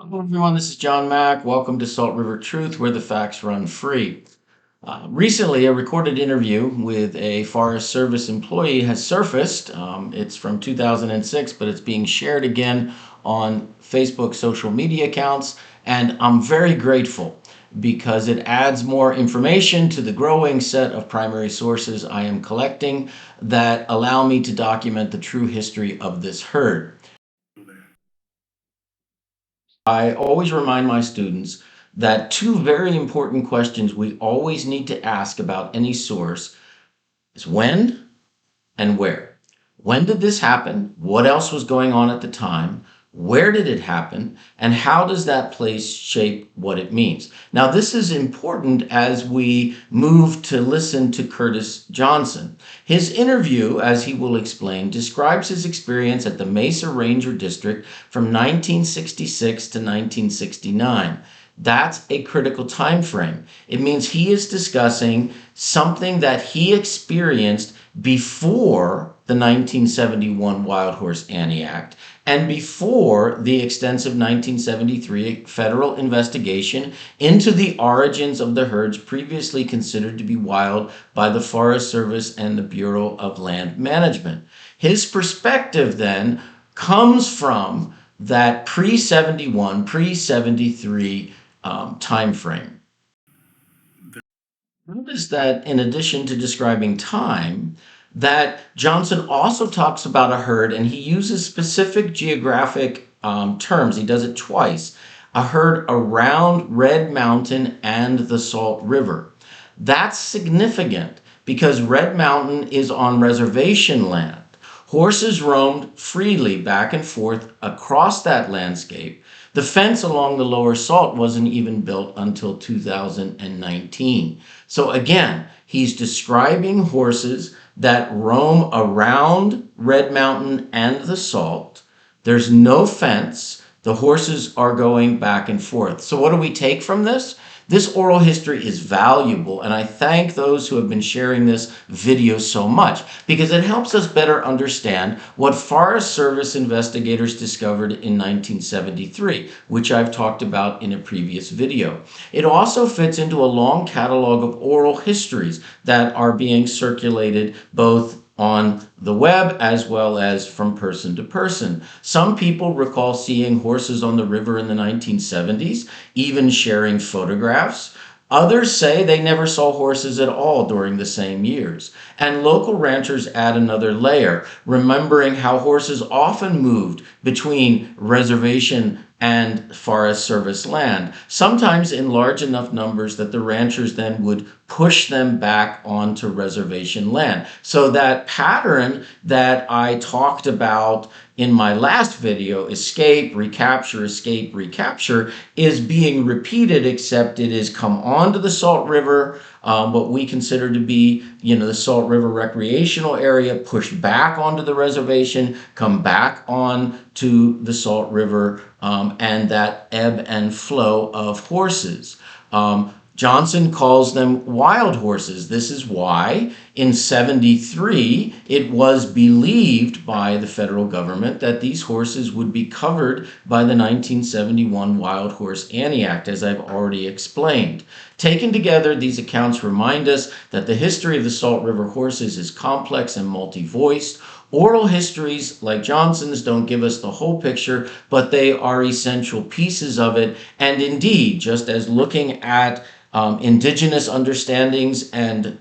Hello, everyone. This is John Mack. Welcome to Salt River Truth, where the facts run free. Recently, a recorded interview with a Forest Service employee has surfaced. It's from 2006, but it's being shared again on Facebook social media accounts. And I'm very grateful because it adds more information to the growing set of primary sources I am collecting that allow me to document the true history of this herd. I always remind my students that two very important questions we always need to ask about any source is when and where. When did this happen? What else was going on at the time? Where did it happen? And how does that place shape what it means? Now, this is important as we move to listen to Curtis Johnson. His interview, as he will explain, describes his experience at the Mesa Ranger District from 1966 to 1969. That's a critical time frame. It means he is discussing something that he experienced before the 1971 Wild Horse Annie Act and before the extensive 1973 federal investigation into the origins of the herds previously considered to be wild by the Forest Service and the Bureau of Land Management. His perspective then comes from that pre-71, pre-73 time frame. Notice that in addition to describing time, that Johnson also talks about a herd, and he uses specific geographic terms. He does it twice. A herd around Red Mountain and the Salt River. That's significant because Red Mountain is on reservation land. Horses roamed freely back and forth across that landscape. The fence along the lower Salt wasn't even built until 2019. So again, he's describing horses that roam around Red Mountain and the Salt. There's no fence. The horses are going back and forth. So what do we take from this? This oral history is valuable, and I thank those who have been sharing this video so much because it helps us better understand what Forest Service investigators discovered in 1973, which I've talked about in a previous video. It also fits into a long catalog of oral histories that are being circulated both on the web as well as from person to person. Some people recall seeing horses on the river in the 1970s, even sharing photographs. Others say they never saw horses at all during the same years. And local ranchers add another layer, remembering how horses often moved between reservation and Forest Service land, sometimes in large enough numbers that the ranchers then would push them back onto reservation land. So that pattern that I talked about in my last video, escape, recapture, is being repeated, except it is come onto the Salt River, what we consider to be, the Salt River recreational area, pushed back onto the reservation, come back on to the Salt River, and that ebb and flow of horses. Johnson calls them wild horses. This is why in 73 it was believed by the federal government that these horses would be covered by the 1971 Wild Horse Annie Act, as I've already explained. Taken together, these accounts remind us that the history of the Salt River horses is complex and multi-voiced. Oral histories like Johnson's don't give us the whole picture, but they are essential pieces of it. And indeed, just as looking at indigenous understandings and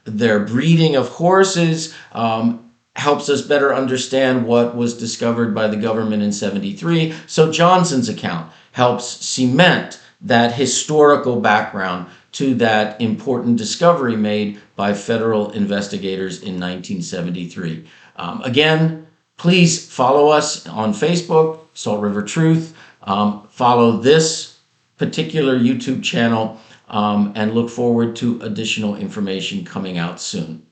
their breeding of horses helps us better understand what was discovered by the government in 73. So Johnson's account helps cement that historical background to that important discovery made by federal investigators in 1973. Again, please follow us on Facebook, Salt River Truth. Follow this particular YouTube channel and look forward to additional information coming out soon.